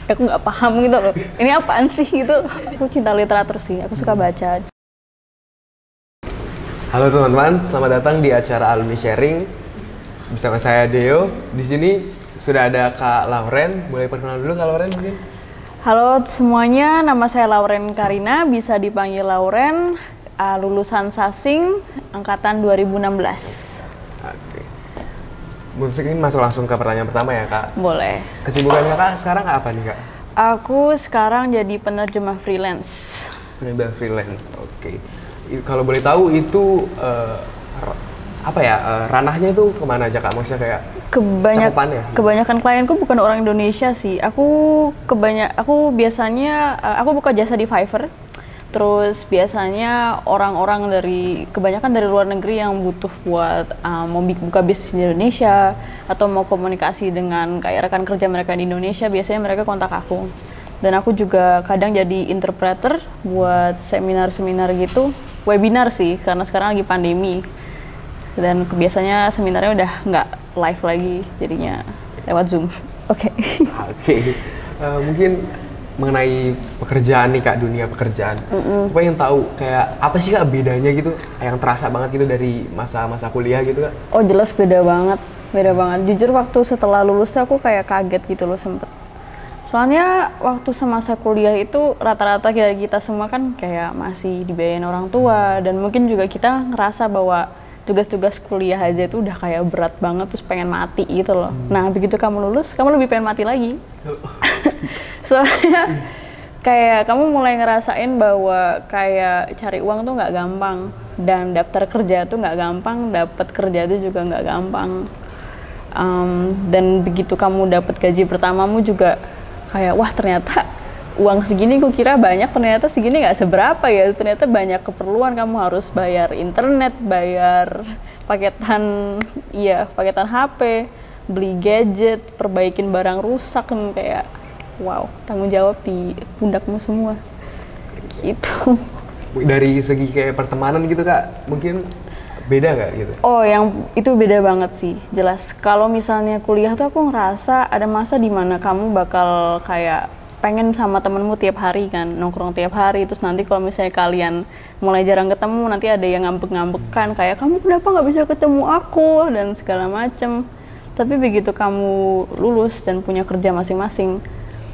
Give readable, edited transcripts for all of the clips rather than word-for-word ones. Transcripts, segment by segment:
aku nggak paham gitu loh. Ini apaan sih gitu. Aku cinta literatur sih, aku suka baca. Halo teman-teman, selamat datang di acara Alumni Sharing bersama saya Deo. Di sini sudah ada Kak Lauren. Boleh perkenalan dulu Kak Lauren mungkin? Halo semuanya, nama saya Lauren Karina, bisa dipanggil Lauren, lulusan Sasing angkatan 2016. Oke. Mungkin masuk langsung ke pertanyaan pertama ya Kak. Boleh. Kesibukan Kakak sekarang apa nih Kak? Aku sekarang jadi penerjemah freelance. Penerjemah freelance, oke. Kalau boleh tahu itu ranahnya itu kemana aja Kak? Maksudnya kayak cakupannya? Kebanyakan klienku bukan orang Indonesia sih. Aku biasanya aku buka jasa di Fiverr. Terus biasanya orang-orang kebanyakan dari luar negeri yang butuh buat mau buka bisnis di Indonesia atau mau komunikasi dengan kayak rekan kerja mereka di Indonesia, biasanya mereka kontak aku. Dan aku juga kadang jadi interpreter buat seminar-seminar gitu, webinar sih, karena sekarang lagi pandemi. Dan biasanya seminarnya udah nggak live lagi, jadinya lewat Zoom. Oke. Mungkin mengenai pekerjaan nih Kak, dunia pekerjaan. Aku pengen tahu kayak apa sih Kak bedanya gitu, yang terasa banget gitu dari masa-masa kuliah gitu Kak? Oh jelas beda banget. Jujur waktu setelah lulus aku kayak kaget gitu loh sempet. Soalnya waktu semasa kuliah itu rata-rata kita semua kan kayak masih dibiayain orang tua, dan mungkin juga kita ngerasa bahwa tugas-tugas kuliah aja itu udah kayak berat banget, terus pengen mati gitu loh. Nah begitu kamu lulus, kamu lebih pengen mati lagi. Soalnya kayak kamu mulai ngerasain bahwa kayak cari uang tuh nggak gampang, dan daftar kerja tuh nggak gampang, dapat kerja tuh juga nggak gampang. Dan begitu kamu dapat gaji pertamamu juga kayak wah ternyata uang segini gue kira banyak, ternyata segini nggak seberapa ya, ternyata banyak keperluan, kamu harus bayar internet, bayar paketan HP, beli gadget, perbaikin barang rusak, kayak wow, tanggung jawab di pundakmu semua gitu. Dari segi kayak pertemanan gitu Kak, mungkin beda nggak gitu? Oh, yang itu beda banget sih, jelas. Kalau misalnya kuliah tuh aku ngerasa ada masa dimana kamu bakal kayak pengen sama temenmu tiap hari kan, nongkrong tiap hari, terus nanti kalau misalnya kalian mulai jarang ketemu, nanti ada yang ngambek-ngambekan kayak kamu kenapa nggak bisa ketemu aku dan segala macem. Tapi begitu kamu lulus dan punya kerja masing-masing,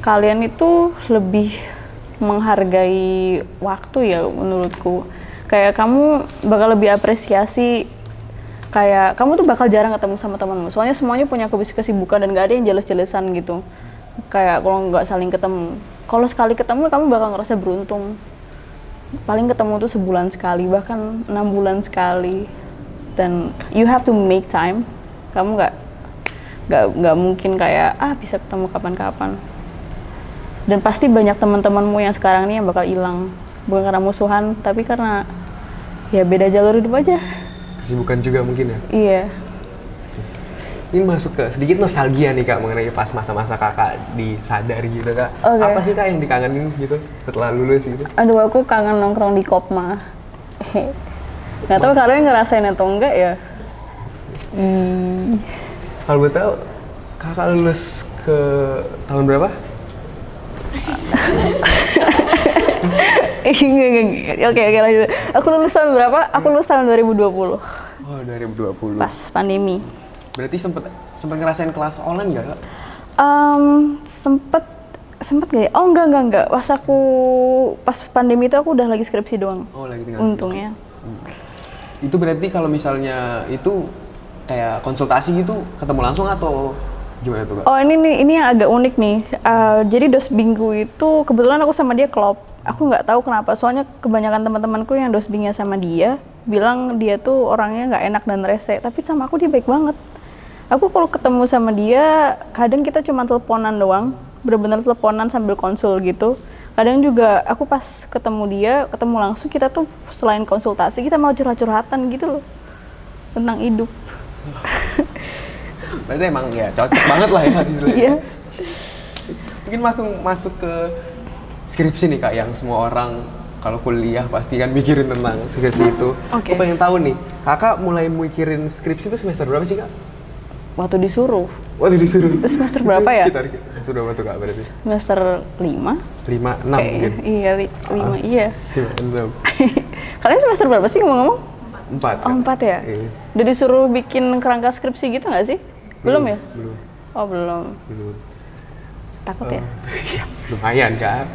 kalian itu lebih menghargai waktu ya menurutku. Kayak kamu bakal lebih apresiasi, kayak kamu tuh bakal jarang ketemu sama temanmu. Soalnya semuanya punya kesibukan dan gak ada yang jelas-jelesan gitu. Kayak kalau nggak saling ketemu. Kalau sekali ketemu kamu bakal ngerasa beruntung. Paling ketemu tuh sebulan sekali, bahkan 6 bulan sekali. Dan you have to make time. Kamu nggak mungkin kayak bisa ketemu kapan-kapan. Dan pasti banyak teman-temanmu yang sekarang nih yang bakal hilang, bukan karena musuhan, tapi karena ya beda jalur hidup aja. Kesibukan juga mungkin ya? Iya. Ini masuk ke sedikit nostalgia nih Kak, mengenai pas masa-masa Kakak disadar gitu Kak. Okay. Apa sih Kak yang dikangenin gitu setelah lulus gitu? Aduh, aku kangen nongkrong di Kopma. Nggak tahu kalian ngerasain atau enggak ya? Kalau gue tahu, Kakak lulus ke tahun berapa? Oke, lanjut. Aku lulus tahun berapa? Aku lulus tahun 2020. Oh, 2020. Pas pandemi. Berarti sempet ngerasain kelas online nggak Kak? Sempet gak ya? Oh enggak. Pas pandemi itu aku udah lagi skripsi doang. Oh, lagi tinggal. Untungnya. Itu berarti kalau misalnya itu kayak konsultasi gitu ketemu langsung atau gimana tuh Kak? Oh ini yang agak unik nih. Jadi dosbingku itu kebetulan aku sama dia klop. Aku nggak tahu kenapa. Soalnya kebanyakan teman-temanku yang dosbingnya sama dia bilang dia tuh orangnya nggak enak dan rese. Tapi sama aku dia baik banget. Aku kalau ketemu sama dia kadang kita cuma teleponan doang, bener-bener teleponan sambil konsul gitu. Kadang juga aku pas ketemu langsung, kita tuh selain konsultasi kita mau curhat-curhatan gitu loh tentang hidup. Berarti emang ya cocok banget lah ya istilahnya. Iya. Mungkin masuk ke skripsi nih Kak, yang semua orang kalau kuliah pasti kan mikirin tentang skripsi itu. Okay. Aku pengen tahu nih, Kakak mulai mikirin skripsi itu semester berapa sih Kak? Waktu disuruh. Waduh disuruh. Semester berapa ya? Sekitar semester berapa tuh kak berarti? Semester 5? 5, 6 mungkin? Iya, 5, iya. 5, 6. Kalian semester berapa sih ngomong-ngomong? 4. Oh, 4 ya? Iya. Udah disuruh bikin kerangka skripsi gitu nggak sih? Belum ya? Belum. Oh, belum. Takut ya? Iya, lumayan kak.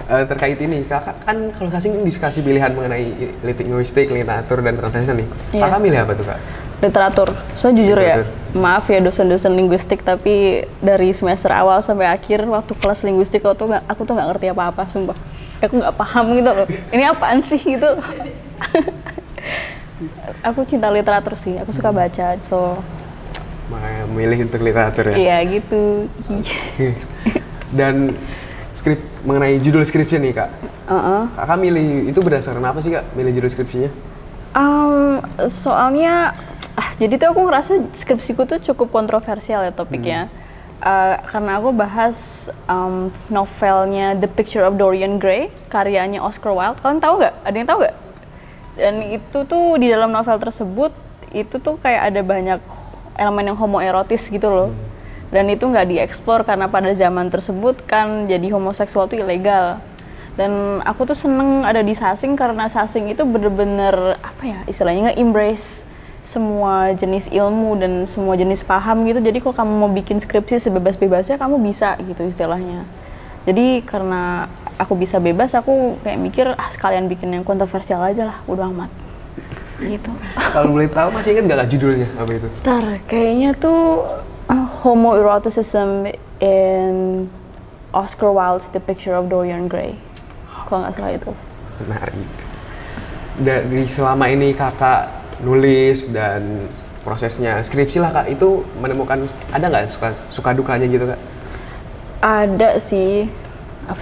Terkait ini, kakak kan kalau Sasing diskusi pilihan mengenai linguistik, literatur, dan translation nih. Iya. Kakak milih apa tuh kak? Literatur. So jujur Literatur. ya, maaf ya dosen-dosen linguistik, tapi dari semester awal sampai akhir waktu kelas linguistik aku tuh nggak ngerti apa-apa, sumpah. Aku nggak paham gitu loh. Ini apaan sih gitu? Aku cinta literatur sih, aku suka baca, so Makanya milih untuk literatur ya? iya gitu. Dan mengenai judul skripsi nih kak, kakak milih itu berdasarkan apa sih kak, milih judul skripsinya? Soalnya, jadi tuh aku ngerasa skripsiku tuh cukup kontroversial ya topiknya. Karena aku bahas novelnya The Picture of Dorian Gray, karyanya Oscar Wilde. Kalian tahu nggak? Ada yang tahu nggak? Dan itu tuh di dalam novel tersebut, itu tuh kayak ada banyak elemen yang homoerotis gitu loh. Dan itu nggak dieksplor karena pada zaman tersebut kan jadi homoseksual tuh ilegal. Dan aku tuh seneng ada di Sasing karena Sasing itu bener-bener apa ya istilahnya nge-embrace semua jenis ilmu dan semua jenis paham gitu. Jadi kalau kamu mau bikin skripsi sebebas-bebasnya kamu bisa gitu istilahnya. Jadi karena aku bisa bebas, aku kayak mikir sekalian bikin yang kontroversial aja lah, udah amat gitu. Kalau boleh tahu masih ingat nggak kak judulnya apa itu? Ntar kayaknya tuh Homoeroticism in Oscar Wilde's The Picture of Dorian Gray, kalau nggak salah itu. Menarik. Dari selama ini kakak nulis dan prosesnya skripsi lah kak, itu menemukan ada nggak suka dukanya gitu kak? Ada sih,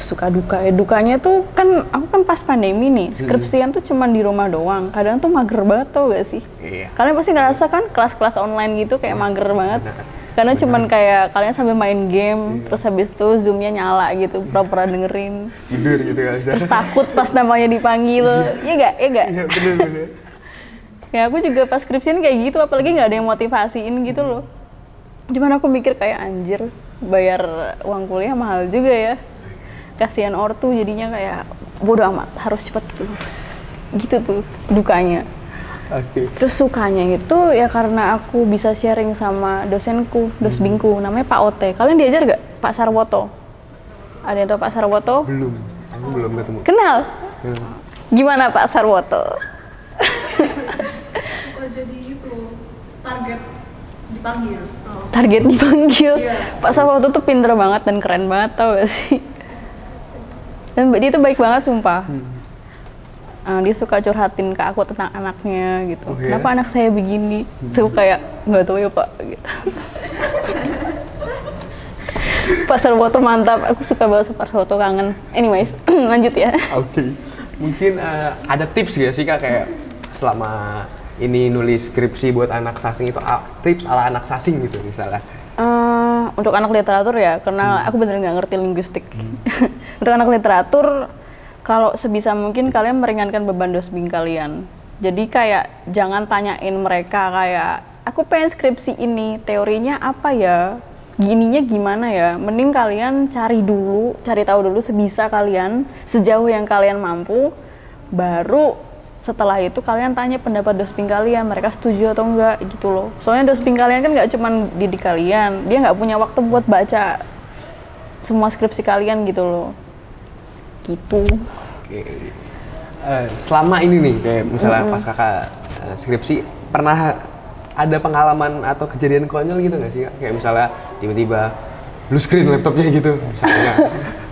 suka duka ya. Dukanya tuh kan aku kan pas pandemi nih, skripsian tuh cuman di rumah doang. Kadang tuh mager banget tau gak sih? Iya. Kalian pasti ngerasa kan kelas-kelas online gitu kayak mager banget. Karena cuman kayak kalian sambil main game, terus habis itu zoomnya nyala gitu, pura-pura dengerin. Tidur gitu kan? Terus takut pas namanya dipanggil, iya gak? Iya gak? Iya bener. Ya aku juga pas skripsian kayak gitu, apalagi nggak ada yang motivasiin gitu loh. Cuman aku mikir kayak anjir, bayar uang kuliah mahal juga ya. Kasihan ortu jadinya kayak bodo amat, harus cepat lulus. Gitu tuh dukanya. Oke. Terus sukanya itu ya karena aku bisa sharing sama dosenku, dosbingku, namanya Pak Ote. Kalian diajar gak? Pak Sarwoto. Ada yang tahu Pak Sarwoto? Belum, aku belum ketemu. Kenal? Gimana Pak Sarwoto? Jadi itu target dipanggil. Target dipanggil. Iya. Pak Sarwoto tuh pinter banget dan keren banget, tau gak sih? Dan dia tuh baik banget sumpah. Dia suka curhatin ke aku tentang anaknya gitu. Oh, ya? Kenapa anak saya begini? So kayak nggak tahu ya Pak gitu. Pak Sarwoto mantap, aku suka banget sama Pak Sarwoto, kangen. Anyways, lanjut ya. Oke. Mungkin ada tips gak sih kak kayak selama ini nulis skripsi buat anak Sasing itu tips ala anak Sasing gitu misalnya? Untuk anak literatur ya, karena aku bener nggak ngerti linguistik. Untuk anak literatur, kalau sebisa mungkin kalian meringankan beban dosbing kalian. Jadi kayak jangan tanyain mereka kayak, aku pengen skripsi ini, teorinya apa ya? Gininya gimana ya? Mending kalian cari tahu dulu sebisa kalian, sejauh yang kalian mampu, baru setelah itu kalian tanya pendapat dosbing kalian, mereka setuju atau enggak gitu loh. Soalnya dosbing kalian kan nggak cuma didik kalian, dia nggak punya waktu buat baca semua skripsi kalian gitu loh. Gitu. Oke. Selama ini nih kayak misalnya pas kakak skripsi pernah ada pengalaman atau kejadian konyol gitu nggak sih kak? Kayak misalnya tiba-tiba blue screen laptopnya gitu misalnya.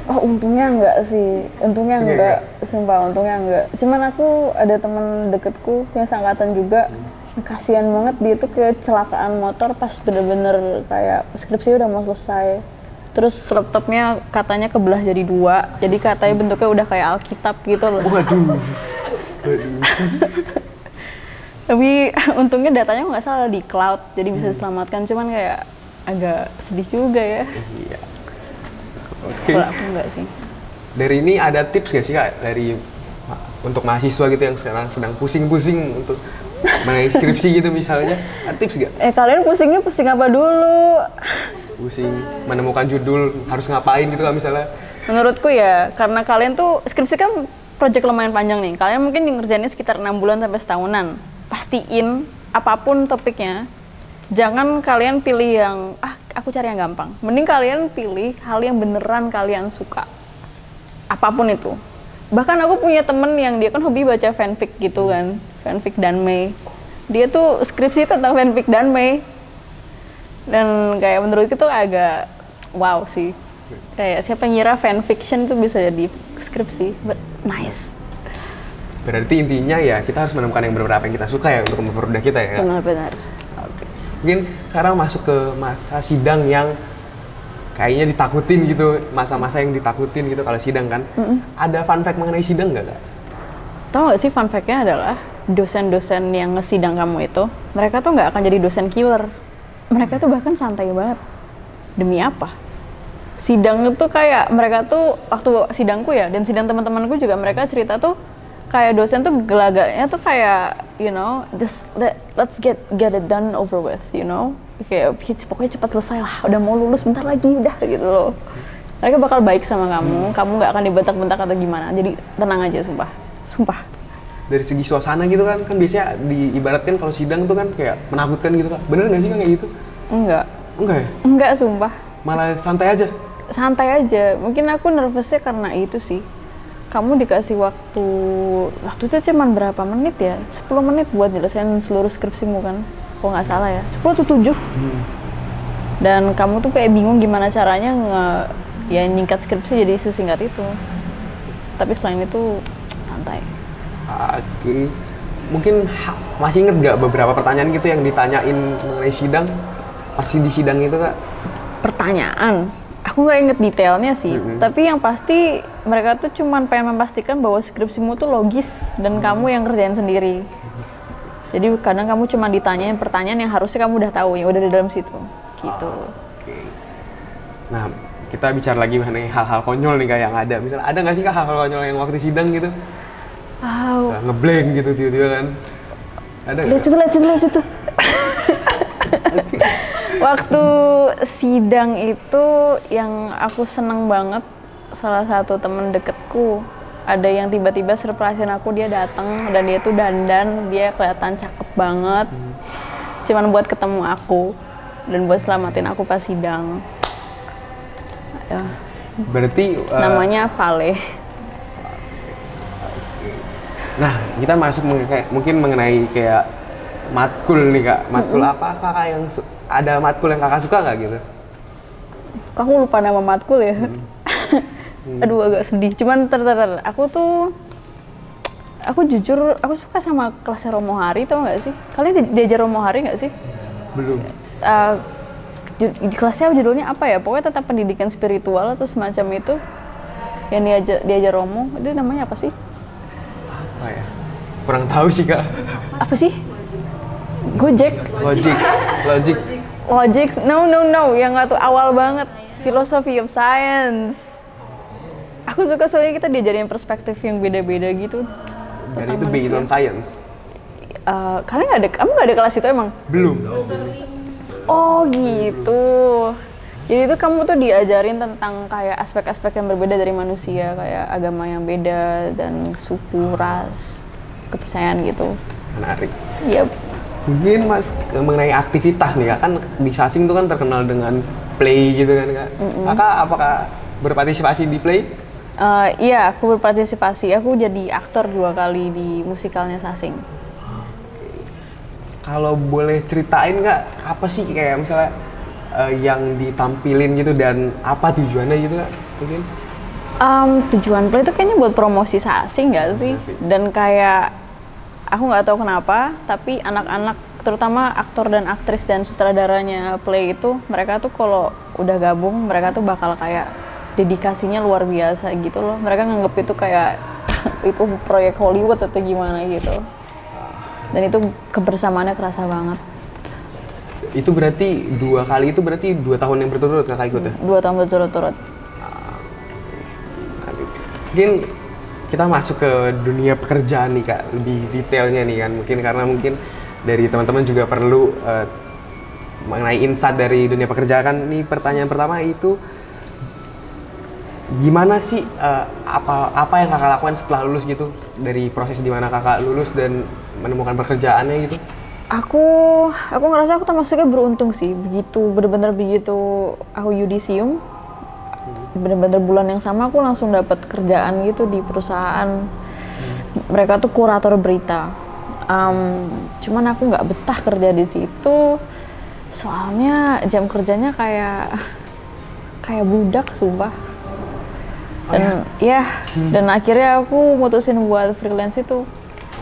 Oh untungnya enggak sih, untungnya enggak, sumpah untungnya enggak. Cuman aku ada temen deketku yang seangkatan juga, kasihan banget dia tuh kecelakaan motor pas bener-bener kayak skripsi udah mau selesai. Terus laptopnya katanya kebelah jadi 2, jadi katanya bentuknya udah kayak Alkitab gitu loh. Waduh. Tapi untungnya datanya nggak salah di cloud, jadi bisa diselamatkan. Cuman kayak agak sedih juga ya. Iya. Oke. Kalau aku enggak sih. Dari ini ada tips nggak sih kak dari untuk mahasiswa gitu yang sekarang sedang pusing-pusing untuk mengenai skripsi gitu misalnya, ada tips nggak? Kalian pusingnya pusing apa dulu? Pusing menemukan judul harus ngapain gitu kan misalnya? Menurutku ya, karena kalian tuh skripsi kan project lumayan panjang nih. Kalian mungkin ngerjainnya sekitar 6 bulan sampai setahunan. Pastiin apapun topiknya, jangan kalian pilih yang aku cari yang gampang. Mending kalian pilih hal yang beneran kalian suka. Apapun itu. Bahkan aku punya temen yang dia kan hobi baca fanfic gitu kan, fanfic Danmei. Dia tuh skripsi tentang fanfic Danmei. Dan kayak menurutku tuh agak wow sih. Kayak siapa yang ngira fanfiction tuh bisa jadi skripsi, but nice. Berarti intinya ya kita harus menemukan yang benar-benar apa yang kita suka ya untuk mempermudah kita ya. Benar-benar. Oke. Mungkin sekarang masuk ke masa sidang yang kayaknya ditakutin gitu, masa-masa yang ditakutin gitu kalau sidang kan. Ada fun fact mengenai sidang nggak, Kak? Tahu nggak sih fun fact-nya adalah dosen-dosen yang ngesidang kamu itu, mereka tuh nggak akan jadi dosen killer. Mereka tuh bahkan santai banget. Demi apa? Sidang itu kayak mereka tuh waktu sidangku ya, dan sidang teman-temanku juga mereka cerita tuh kayak dosen tuh gelagaknya tuh kayak just let's get it done over with, kayak pokoknya cepat selesai lah, udah mau lulus bentar lagi udah gitu loh. Mereka bakal baik sama kamu nggak akan dibentak-bentak atau gimana, jadi tenang aja, sumpah. Dari segi suasana gitu kan biasanya diibaratkan kalau sidang tuh kan kayak menakutkan gitu kan, bener nggak sih kan kayak gitu? Enggak ya? Enggak, sumpah. Malah santai aja? Santai aja, mungkin aku nervousnya karena itu sih. Kamu dikasih waktu itu cuma berapa menit ya? 10 menit buat jelasin seluruh skripsimu kan? Kalau nggak salah ya, 10 atau 7. Dan kamu tuh kayak bingung gimana caranya nyingkat skripsi jadi sesingkat itu. Tapi selain itu, santai. Oke. Mungkin masih inget nggak beberapa pertanyaan gitu yang ditanyain mengenai sidang? Pasti di sidang itu, Kak? Pertanyaan? Aku nggak inget detailnya sih, tapi yang pasti mereka tuh cuman pengen memastikan bahwa skripsimu tuh logis dan kamu yang kerjain sendiri. Jadi kadang kamu cuma ditanyain pertanyaan yang harusnya kamu udah tahu, yang udah di dalam situ, gitu. Oke. Nah, kita bicara lagi mengenai hal-hal konyol nih Kak yang ada. Misalnya ada nggak sih Kak hal-hal konyol yang waktu sidang gitu? Wow. Misalnya ngeblank gitu tiba-tiba kan? Ada nggak? Lihat situ. Waktu sidang itu yang aku seneng banget, salah satu temen deketku ada yang tiba-tiba surprisein aku, dia datang dan dia tuh dandan, dia kelihatan cakep banget, cuman buat ketemu aku dan buat selamatin aku pas sidang. Berarti namanya Vale. Nah, kita masuk mungkin mengenai kayak matkul nih Kak. Matkul apa Kakak yang ada matkul yang Kakak suka nggak gitu? Kamu lupa nama matkul ya? Aduh, agak sedih. Cuman aku jujur aku suka sama kelasnya Romo Hari, tau nggak sih? Kalian diajar Romo Hari nggak sih? Belum. Di kelasnya judulnya apa ya? Pokoknya tentang pendidikan spiritual atau semacam itu. Yang diajar Romo, itu namanya apa sih? Apa ya? Kurang tahu sih Kak. Apa sih? Gojek. Logic. No. Yang nggak tuh awal banget. Philosophy of Science. Aku suka soalnya kita diajarin perspektif yang beda-beda gitu. Dan itu based on science. Kamu nggak ada kelas itu emang? Belum. Oh gitu. Jadi itu kamu tuh diajarin tentang kayak aspek-aspek yang berbeda dari manusia, kayak agama yang beda dan suku, ras, kepercayaan gitu. Menarik. Yep. Mungkin Mas mengenai aktivitas nih Kak, kan di Sasing tuh kan terkenal dengan play gitu kan Kak. Kakak apakah berpartisipasi di play? Iya, aku berpartisipasi. Aku jadi aktor 2 kali di musikalnya Sasing. Kalau boleh ceritain nggak apa sih kayak misalnya yang ditampilin gitu dan apa tujuannya gitu Kak? Mungkin? Tujuan play itu kayaknya buat promosi Sasing nggak sih? Dan kayak aku nggak tahu kenapa, tapi anak-anak terutama aktor dan aktris dan sutradaranya play itu, mereka tuh kalau udah gabung mereka tuh bakal kayak dedikasinya luar biasa gitu loh. Mereka nganggep itu kayak itu proyek Hollywood atau gimana gitu. Dan itu kebersamaannya kerasa banget. Itu berarti 2 kali itu berarti 2 tahun yang berturut-turut Kakak ikut ya? 2 tahun berturut-turut. Mungkin kita masuk ke dunia pekerjaan nih Kak, lebih detailnya nih kan, mungkin dari teman-teman juga perlu mengenai insight dari dunia pekerjaan. Nih pertanyaan pertama itu, gimana sih apa yang kakak lakukan setelah lulus gitu, dari proses dimana kakak lulus dan menemukan pekerjaannya gitu? Aku ngerasa aku termasuknya beruntung sih, bener-bener begitu aku yudisium, bener-bener bulan yang sama aku langsung dapat kerjaan gitu di perusahaan. Mereka tuh kurator berita. Cuman aku nggak betah kerja di situ, soalnya jam kerjanya kayak budak, sumpah. Dan dan akhirnya aku mutusin buat freelance itu.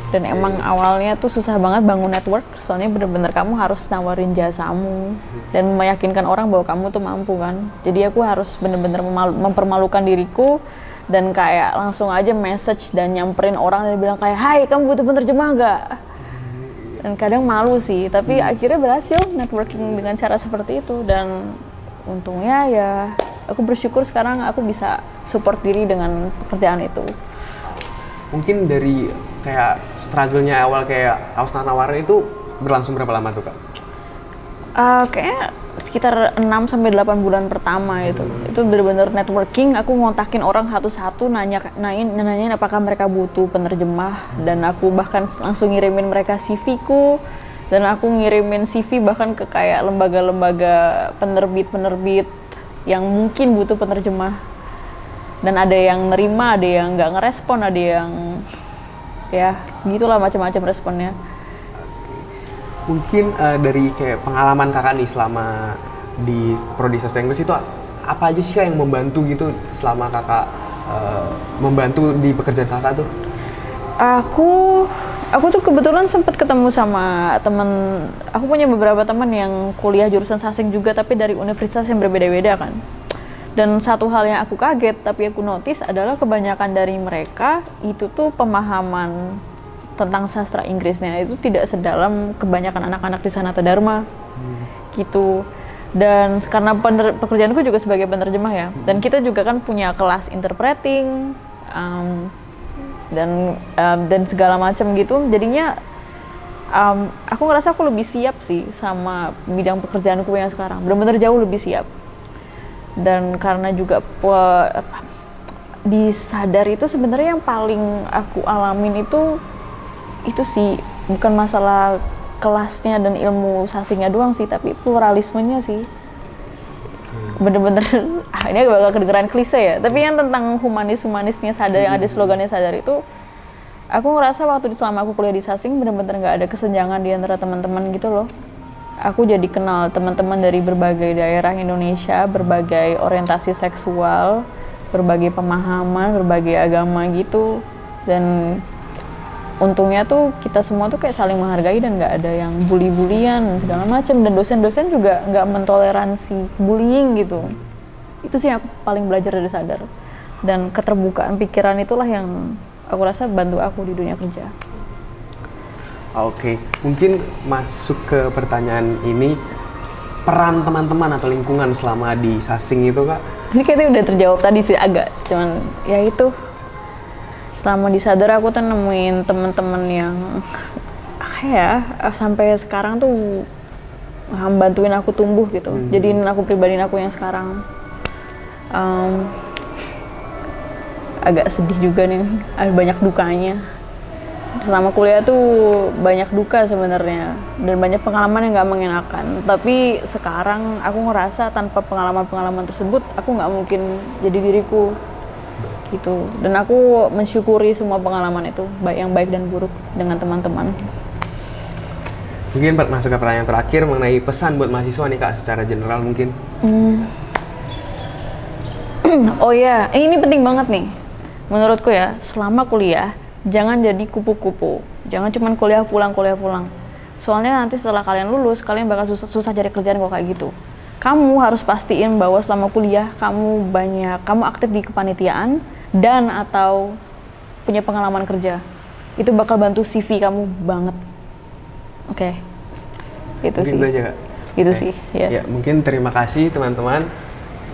Dan emang awalnya tuh susah banget bangun network, soalnya bener-bener kamu harus nawarin jasamu dan meyakinkan orang bahwa kamu tuh mampu kan. Jadi aku harus bener-bener mempermalukan diriku dan kayak langsung aja message dan nyamperin orang dan bilang kayak, "Hai, kamu butuh penerjemah nggak?" Dan kadang malu sih, tapi akhirnya berhasil networking dengan cara seperti itu. Dan untungnya ya aku bersyukur sekarang aku bisa support diri dengan pekerjaan itu. Mungkin dari kayak struggle-nya awal kayak kaos nawarin itu berlangsung berapa lama tuh Kak? Kayaknya sekitar 6-8 bulan pertama itu benar-benar networking. Aku ngontakin orang satu-satu, nanyain apakah mereka butuh penerjemah, dan aku bahkan langsung ngirimin mereka CV-ku, dan aku ngirimin CV bahkan ke kayak lembaga-lembaga penerbit yang mungkin butuh penerjemah. Dan ada yang nerima, ada yang nggak ngerespon, ada yang ya gitulah macam-macam responnya. Mungkin dari kayak pengalaman kakak nih selama di Prodi Sastra Inggris itu apa aja sih Kak yang membantu gitu selama kakak membantu di pekerjaan kakak tuh? Aku tuh kebetulan sempat ketemu sama teman. Aku punya beberapa teman yang kuliah jurusan sasing juga, tapi dari universitas yang berbeda-beda kan. Dan satu hal yang aku kaget tapi aku notice adalah kebanyakan dari mereka itu tuh pemahaman tentang sastra Inggrisnya itu tidak sedalam kebanyakan anak-anak di Sanata Dharma gitu. Dan karena pekerjaanku juga sebagai penerjemah ya, dan kita juga kan punya kelas interpreting dan segala macam gitu, jadinya aku ngerasa aku lebih siap sih sama bidang pekerjaanku yang sekarang, benar-benar jauh lebih siap. Dan karena juga di Sadar itu sebenarnya yang paling aku alamin itu sih bukan masalah kelasnya dan ilmu sasingnya doang sih, tapi pluralismenya sih. Bener-bener ini bakal kedengeran klise ya, tapi yang tentang humanisnya Sadar, yang ada slogannya Sadar itu, aku ngerasa waktu selama aku kuliah di sasing bener-bener nggak ada kesenjangan di antara teman-teman gitu loh. Aku jadi kenal teman-teman dari berbagai daerah Indonesia, berbagai orientasi seksual, berbagai pemahaman, berbagai agama gitu. Dan untungnya tuh kita semua tuh kayak saling menghargai dan nggak ada yang bully-bullyan segala macam. Dan dosen-dosen juga nggak mentoleransi bullying gitu. Itu sih yang aku paling belajar dari Sadar. Dan keterbukaan pikiran itulah yang aku rasa bantu aku di dunia kerja. Oke, mungkin masuk ke pertanyaan ini, peran teman-teman atau lingkungan selama di sasing itu Kak? Ini kayaknya udah terjawab tadi sih agak, cuman ya itu. Selama di Sadar aku tuh nemuin teman-teman yang sampai sekarang tuh bantuin aku tumbuh gitu. Jadiin aku pribadiin aku yang sekarang. Agak sedih juga nih, ada banyak dukanya. Selama kuliah tuh banyak duka sebenarnya dan banyak pengalaman yang nggak mengenakan. Tapi sekarang aku ngerasa tanpa pengalaman-pengalaman tersebut aku nggak mungkin jadi diriku gitu. Dan aku mensyukuri semua pengalaman itu, baik yang baik dan buruk dengan teman-teman. Mungkin masuk ke pertanyaan terakhir mengenai pesan buat mahasiswa nih Kak, secara general mungkin. Oh ya, ini penting banget nih menurutku ya. Selama kuliah jangan jadi kupu-kupu, jangan cuman kuliah pulang. Soalnya nanti setelah kalian lulus, kalian bakal susah cari kerjaan kok kayak gitu. Kamu harus pastiin bahwa selama kuliah kamu aktif di kepanitiaan dan atau punya pengalaman kerja. Itu bakal bantu CV kamu banget. Oke. Itu mungkin sih. Itu aja Kak. Itu sih, ya. Ya, mungkin terima kasih teman-teman.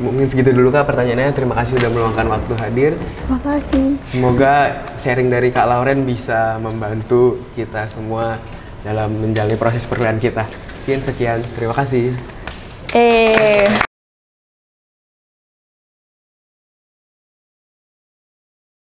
Mungkin segitu dulu Kak pertanyaannya. Terima kasih sudah meluangkan waktu hadir. Makasih. Semoga sharing dari Kak Lauren bisa membantu kita semua dalam menjalani proses perkuliahan kita. Mungkin sekian, terima kasih.